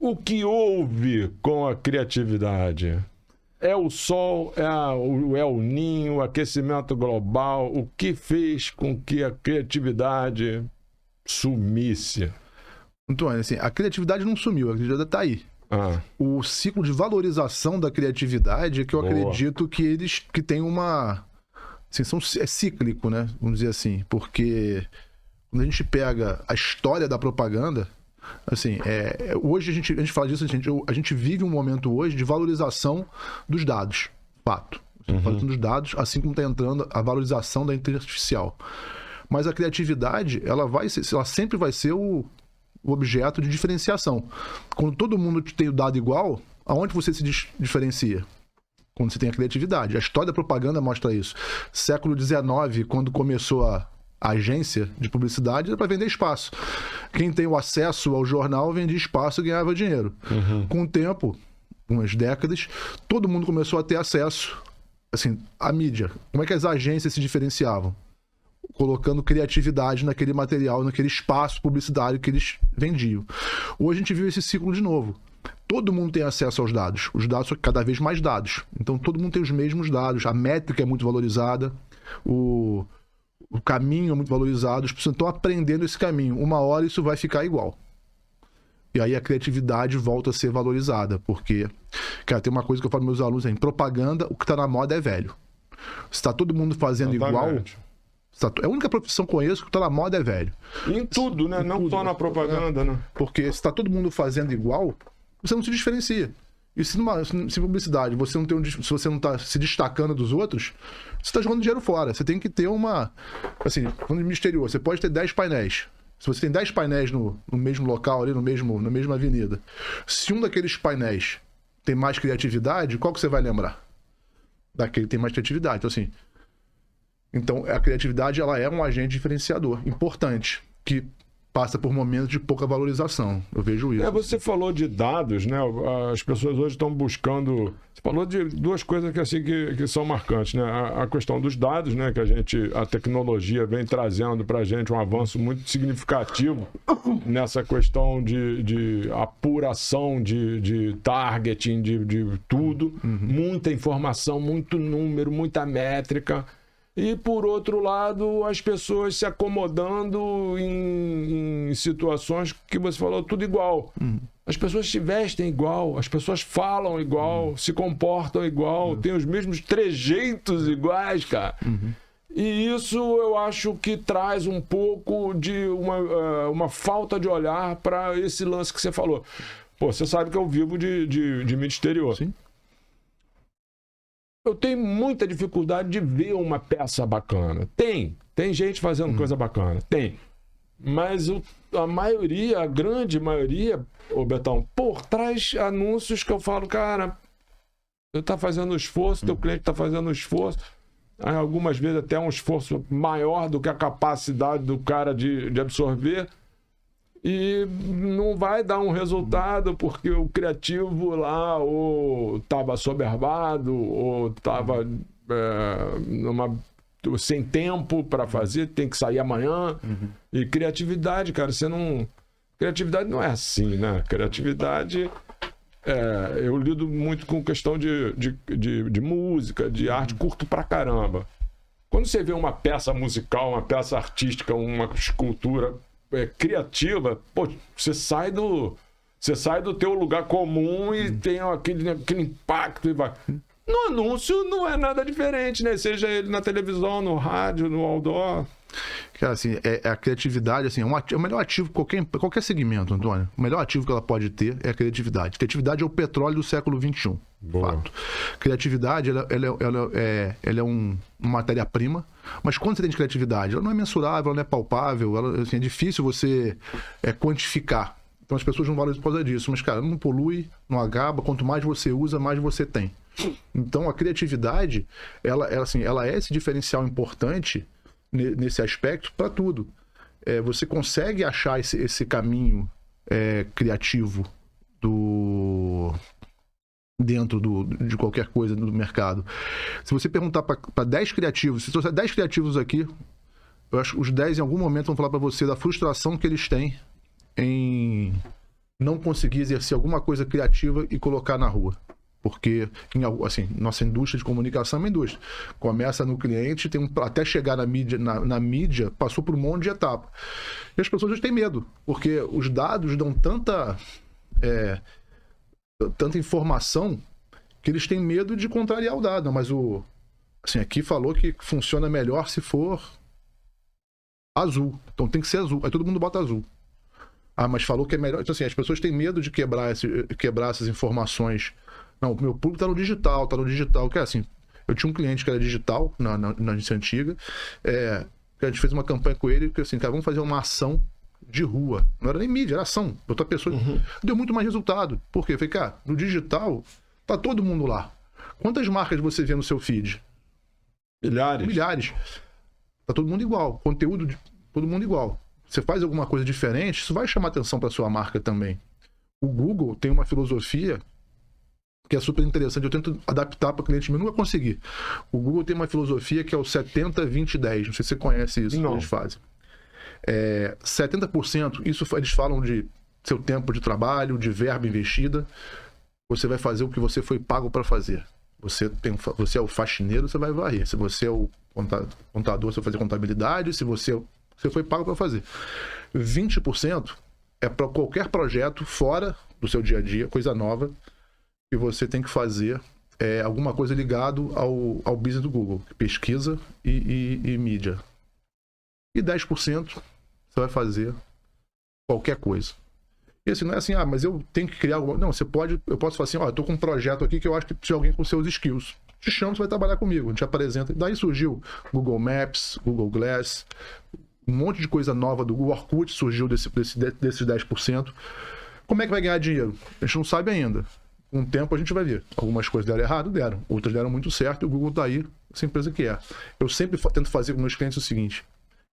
O que houve com a criatividade? É o sol, é o El Niño, o aquecimento global, o que fez com que a criatividade sumisse? Antônio, assim, a criatividade não sumiu, a criatividade está aí. Ah, O ciclo de valorização da criatividade é que eu Boa. acredito que tem uma... Assim, é cíclico, né? Vamos dizer assim. Porque quando a gente pega a história da propaganda, assim, hoje a gente fala disso, a gente vive um momento hoje de valorização dos dados. Fato. Valorização dos dados, assim como está entrando a valorização da inteligência artificial. Mas a criatividade, ela sempre vai ser o objeto de diferenciação. Quando todo mundo tem o dado igual, aonde você se diferencia? Quando você tem a criatividade. A história da propaganda mostra isso. Século XIX, quando começou a agência de publicidade, era para vender espaço. Quem tem o acesso ao jornal vendia espaço e ganhava dinheiro. Com o tempo, umas décadas, todo mundo começou a ter acesso, assim, à mídia. Como é que as agências se diferenciavam? Colocando criatividade naquele material, naquele espaço publicitário que eles vendiam. Hoje a gente viu esse ciclo de novo. Todo mundo tem acesso aos dados. Os dados são cada vez mais dados. Então todo mundo tem os mesmos dados. A métrica é muito valorizada. O caminho é muito valorizado. As pessoas estão aprendendo esse caminho. Uma hora isso vai ficar igual. E aí a criatividade volta a ser valorizada. Porque, cara, tem uma coisa que eu falo para meus alunos: em propaganda, o que está na moda é velho. Se está todo mundo fazendo igual... É a única profissão que conheço que está na moda é velho. Em tudo, né? Não só na propaganda, né? Porque se está todo mundo fazendo igual, você não se diferencia. E se publicidade se você não está se destacando dos outros, você está jogando dinheiro fora. Você tem que ter uma... Assim, no exterior, você pode ter 10 painéis. Se você tem 10 painéis no mesmo local, ali na mesma avenida, se um daqueles painéis tem mais criatividade, qual que você vai lembrar? Daquele que tem mais criatividade. Então, assim... Então, a criatividade, ela é um agente diferenciador importante, que passa por momentos de pouca valorização. Eu vejo isso. Você falou de dados, né? As pessoas hoje estão buscando... Você falou de duas coisas que são marcantes, né? A questão dos dados, né? Que a tecnologia vem trazendo para a gente um avanço muito significativo nessa questão de apuração, de targeting, de tudo. Muita informação, muito número, muita métrica. E, por outro lado, as pessoas se acomodando em situações que você falou, tudo igual. As pessoas se vestem igual, as pessoas falam igual, se comportam igual, têm os mesmos trejeitos iguais, cara. E isso eu acho que traz um pouco de uma falta de olhar para esse lance que você falou. Pô, você sabe que eu vivo de mídia exterior. Sim. Eu tenho muita dificuldade de ver uma peça bacana. Tem gente fazendo coisa bacana, tem. Mas a maioria, a grande maioria, Betão, traz anúncios que eu falo, cara, eu tá fazendo um esforço, teu cliente tá fazendo um esforço, aí, algumas vezes até um esforço maior do que a capacidade do cara de absorver, e não vai dar um resultado porque o criativo lá ou estava soberbado ou estava sem tempo para fazer, tem que sair amanhã. E criatividade, cara, criatividade não é assim, né? Criatividade, eu lido muito com questão de música, de arte, curto pra caramba. Quando você vê uma peça musical, uma peça artística, uma escultura criativa, você sai do teu lugar comum e tem aquele impacto e vai. No anúncio não é nada diferente, né? Seja ele na televisão, no rádio, no outdoor. Cara, assim, a criatividade, assim, é o melhor ativo de qualquer segmento, Antônio. O melhor ativo que ela pode ter é a criatividade. Criatividade é o petróleo do século XXI. Fato. Criatividade, ela é uma matéria-prima, mas quando você tem de criatividade, ela não é mensurável, ela não é palpável, assim, é difícil você quantificar. Então as pessoas não valorizam por causa disso. Mas, cara, não polui, não acaba. Quanto mais você usa, mais você tem. Então a criatividade, ela é esse diferencial importante nesse aspecto para tudo. Você consegue achar esse caminho criativo dentro de qualquer coisa do mercado. Se você perguntar para 10 criativos, se trouxer 10 criativos aqui, eu acho que os 10 em algum momento vão falar para você da frustração que eles têm em não conseguir exercer alguma coisa criativa e colocar na rua. Porque, assim, nossa indústria de comunicação é uma indústria. Começa no cliente, até chegar na mídia, passou por um monte de etapa. E as pessoas hoje têm medo, porque os dados dão tanta informação que eles têm medo de contrariar o dado. Mas assim, aqui falou que funciona melhor se for azul. Então tem que ser azul. Aí todo mundo bota azul. Ah, mas falou que é melhor. Então, assim, as pessoas têm medo de quebrar essas informações. Não, o meu público tá no digital. Que é assim, eu tinha um cliente que era digital na agência antiga. A gente fez uma campanha com ele, que assim, cara, vamos fazer uma ação de rua. Não era nem mídia, era ação. Outra pessoa. Deu muito mais resultado. Por quê? Eu falei, cara, no digital, tá todo mundo lá. Quantas marcas você vê no seu feed? Milhares. Tá todo mundo igual. Conteúdo de todo mundo igual. Você faz alguma coisa diferente, isso vai chamar atenção para sua marca também. O Google tem uma filosofia que é super interessante. Eu tento adaptar para o cliente, mas nunca consegui. O Google tem uma filosofia que é o 70-20-10. Não sei se você conhece isso. Não. Que eles fazem. 70%, isso eles falam de seu tempo de trabalho, de verba investida. Você vai fazer o que você foi pago para fazer. Você é o faxineiro, você vai varrer. Se você é o contador, você vai fazer contabilidade. Se você foi pago para fazer. 20% é para qualquer projeto fora do seu dia a dia, coisa nova, que você tem que fazer alguma coisa ligado ao business do Google, pesquisa e mídia. E 10% você vai fazer qualquer coisa. E assim, não é assim, mas eu tenho que criar alguma... Não, eu posso falar assim, eu tô com um projeto aqui que eu acho que precisa de alguém com seus skills. Te chamo, você vai trabalhar comigo, a gente apresenta. Daí surgiu Google Maps, Google Glass, um monte de coisa nova do Google. Orkut surgiu desses 10%. Como é que vai ganhar dinheiro? A gente não sabe ainda. Com o tempo a gente vai ver. Algumas coisas deram errado, deram. Outras deram muito certo e o Google tá aí, essa empresa que é. Eu sempre tento fazer com meus clientes o seguinte.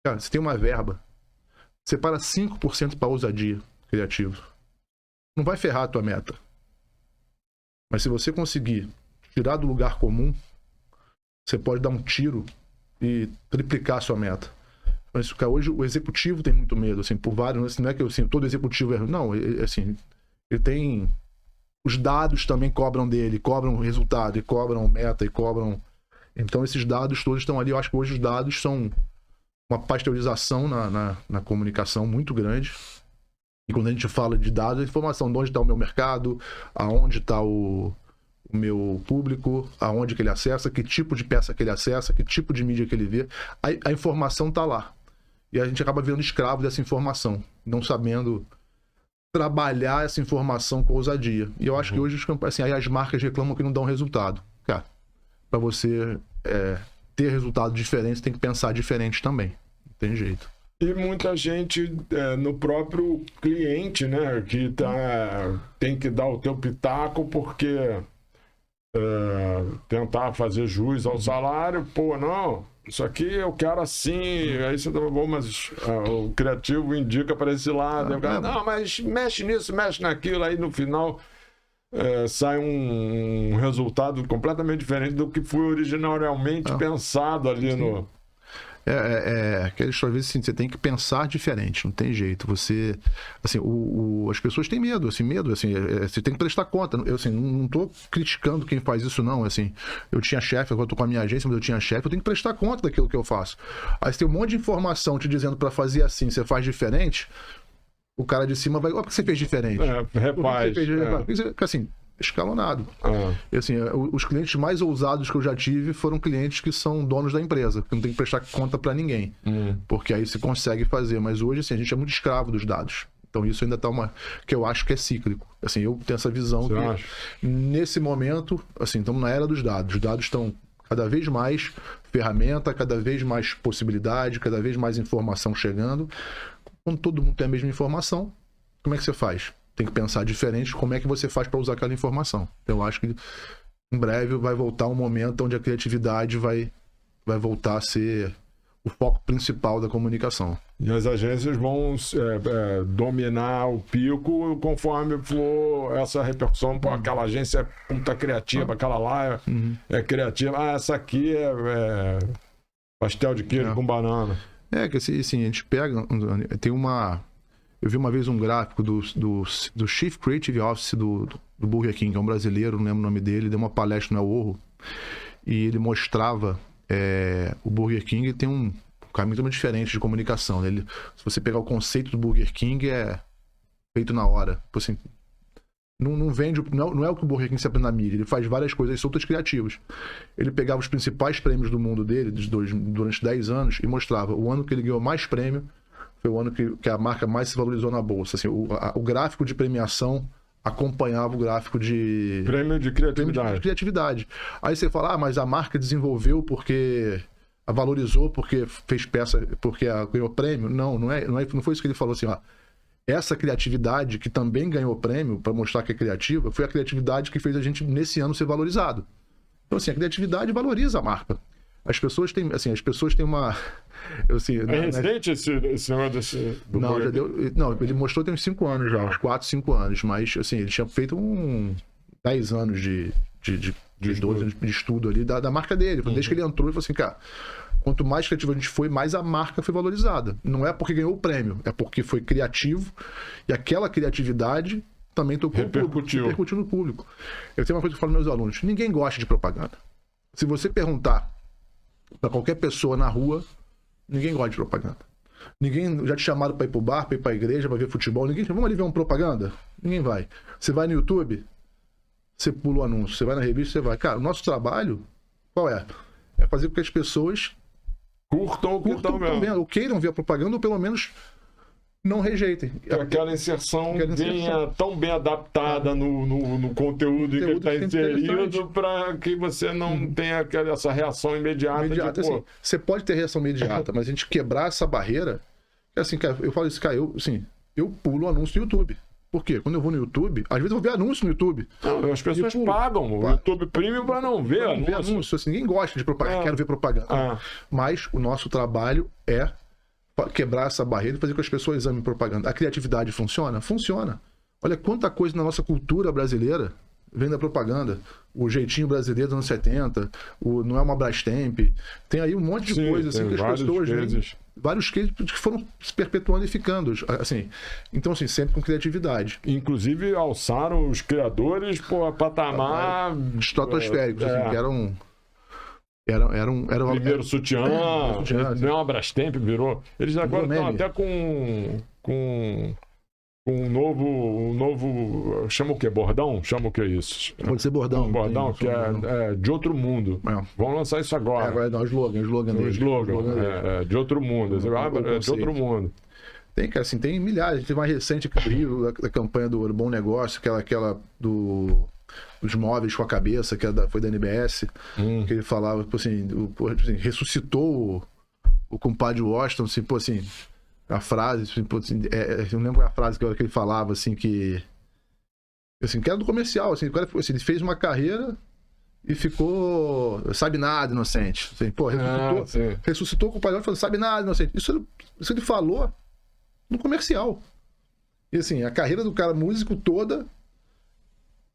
Cara, você tem uma verba, separa 5% para ousadia criativa. Não vai ferrar a tua meta. Mas se você conseguir tirar do lugar comum, você pode dar um tiro e triplicar a sua meta. Mas hoje o executivo tem muito medo, assim, por vários... Não é que assim, todo executivo é... Não, assim, ele tem... Os dados também cobram dele, cobram resultado, e cobram meta, e cobram... Então esses dados todos estão ali. Eu acho que hoje os dados são uma pasteurização na comunicação muito grande. E quando a gente fala de dados, a informação de onde está o meu mercado, aonde está o meu público, aonde que ele acessa, que tipo de peça que ele acessa, que tipo de mídia que ele vê. A informação está lá. E a gente acaba virando escravo dessa informação, não sabendo trabalhar essa informação com ousadia. E eu acho que hoje assim, aí as marcas reclamam que não dão resultado. Cara, para você ter resultado diferente, você tem que pensar diferente também. Não tem jeito. E muita gente no próprio cliente, né, que tem que dar o teu pitaco porque tentar fazer jus ao salário, não, isso aqui eu quero assim, aí você tá bom, mas o criativo indica para esse lado, não, mas mexe nisso, mexe naquilo, aí no final sai um resultado completamente diferente do que foi originalmente pensado ali no... Aquela história, às vezes, assim, você tem que pensar diferente, não tem jeito. Você, assim, as pessoas têm medo, assim, você tem que prestar conta. Eu, assim, não tô criticando quem faz isso, não. Assim, eu tinha chefe, agora eu tô com a minha agência, mas eu tinha chefe, eu tenho que prestar conta daquilo que eu faço. Aí você tem um monte de informação te dizendo para fazer assim, você faz diferente, o cara de cima vai, por que você fez diferente? Repaz. Assim, escalonado. E, assim, os clientes mais ousados que eu já tive foram clientes que são donos da empresa, que não tem que prestar conta para ninguém, porque aí você consegue fazer. Mas hoje, assim, a gente é muito escravo dos dados. Então isso ainda tá que eu acho que é cíclico. Assim, eu tenho essa visão que nesse momento, assim, estamos na era dos dados. Os dados estão cada vez mais ferramenta, cada vez mais possibilidade, cada vez mais informação chegando. Quando todo mundo tem a mesma informação, como é que você faz? Tem que pensar diferente como é que você faz para usar aquela informação. Eu acho que em breve vai voltar um momento onde a criatividade vai voltar a ser o foco principal da comunicação. E as agências vão dominar o pico conforme for essa repercussão. Pô, aquela agência é puta criativa, aquela lá é criativa. Essa aqui é pastel de queijo com banana. Que assim, a gente pega... Tem uma... Eu vi uma vez um gráfico do Chief Creative Officer do Burger King, que é um brasileiro, não lembro o nome dele, deu uma palestra no Orro, e ele mostrava o Burger King tem um caminho totalmente diferente de comunicação. Né? Se você pegar o conceito do Burger King, é feito na hora. Tipo assim, não vende, não é o que o Burger King se aprende na mídia, ele faz várias coisas soltas criativas. Ele pegava os principais prêmios do mundo dele, durante 10 anos, e mostrava o ano que ele ganhou mais prêmio, foi o ano que a marca mais se valorizou na bolsa. Assim, o gráfico de premiação acompanhava o gráfico de... Prêmio de criatividade. Aí você fala, mas a marca desenvolveu porque... A valorizou porque fez peça, porque ganhou prêmio. Não foi isso que ele falou assim, ó. Essa criatividade que também ganhou prêmio, para mostrar que é criativa, foi a criatividade que fez a gente, nesse ano, ser valorizado. Então, assim, a criatividade valoriza a marca. As pessoas têm uma... recente esse negócio desse... Não, ele mostrou tem uns 5 anos já, uns 4, 5 anos, mas, assim, ele tinha feito 10 anos de 12 anos de estudo ali da marca dele. Desde que ele entrou, ele falou assim, cara, quanto mais criativo a gente foi, mais a marca foi valorizada. Não é porque ganhou o prêmio, é porque foi criativo e aquela criatividade também repercutiu no público. Eu tenho uma coisa que eu falo aos meus alunos, ninguém gosta de propaganda. Se você perguntar para qualquer pessoa na rua, ninguém gosta de propaganda. Ninguém já te chamaram para ir pro bar, para ir pra igreja, para ver futebol, ninguém vamos ali ver uma propaganda? Ninguém vai. Você vai no YouTube, você pula o anúncio, você vai na revista, você vai. Cara, o nosso trabalho, qual é? É fazer com que as pessoas curtam o que estão vendo. Ou queiram ver a propaganda, ou pelo menos não rejeitem. Que aquela inserção venha tão bem adaptada no conteúdo em que está inserido para que você não tenha essa reação imediata. Assim, você pode ter reação imediata, mas a gente quebrar essa barreira, assim, cara, eu falo isso, cara, eu pulo o anúncio no YouTube. Por quê? Quando eu vou no YouTube, às vezes eu vou ver anúncio no YouTube. Não, as pessoas pagam o YouTube Premium para não ver anúncio. Assim, ninguém gosta de propaganda, quero ver propaganda. Mas o nosso trabalho é quebrar essa barreira e fazer com que as pessoas examinem propaganda. A criatividade funciona? Funciona. Olha quanta coisa na nossa cultura brasileira vem da propaganda. O jeitinho brasileiro dos anos 70, não é uma Brastemp. Tem aí um monte de coisa assim, que as pessoas... Vários cases que foram se perpetuando e ficando. Assim, então, assim, sempre com criatividade. Inclusive, alçaram os criadores a patamar... estratosféricos, assim, que eram primeiro sutiã, não é uma Brastemp, virou... Eles agora estão até com um novo... Chama o quê? Bordão? Chama o que é isso? Pode ser bordão. Bordão, que é de outro mundo. Vamos lançar isso agora. Agora dá o slogan dele. O slogan, de outro mundo. De outro mundo. Tem, cara, assim, tem milhares. A gente tem mais recente aqui do Rio, da campanha do Bom Negócio, aquela dos móveis com a cabeça, que foi da NBS, que ele falava, assim, ressuscitou o compadre Washington, assim, assim, a frase, eu não lembro a frase que ele falava, assim, que era do comercial, assim, ele fez uma carreira e ficou, sabe nada, inocente. Assim, ressuscitou o compadre Washington, sabe nada, inocente. Isso ele falou no comercial. E assim, a carreira do cara músico toda,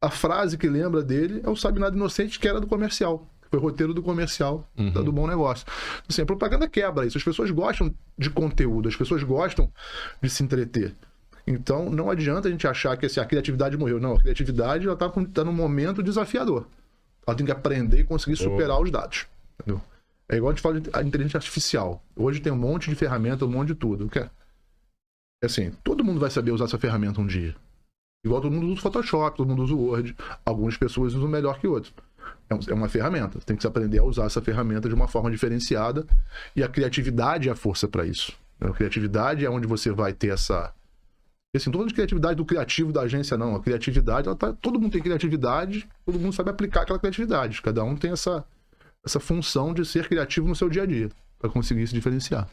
a frase que lembra dele é o Sabe Nada Inocente, que era do comercial. Foi roteiro do comercial, do Bom Negócio. Assim, a propaganda quebra isso. As pessoas gostam de conteúdo, as pessoas gostam de se entreter. Então, não adianta a gente achar que assim, a criatividade morreu. Não, a criatividade está num momento desafiador. Ela tem que aprender e conseguir superar os dados. Entendeu? É igual a gente fala de inteligência artificial. Hoje tem um monte de ferramenta, um monte de tudo. Assim, todo mundo vai saber usar essa ferramenta um dia. Igual todo mundo usa o Photoshop, todo mundo usa o Word. Algumas pessoas usam melhor que outros. É uma ferramenta. Tem que se aprender a usar essa ferramenta de uma forma diferenciada. E a criatividade é a força para isso. A criatividade é onde você vai ter essa... Assim, não tô falando de criatividade do criativo da agência, não. A criatividade, todo mundo tem criatividade, todo mundo sabe aplicar aquela criatividade. Cada um tem essa função de ser criativo no seu dia a dia, para conseguir se diferenciar.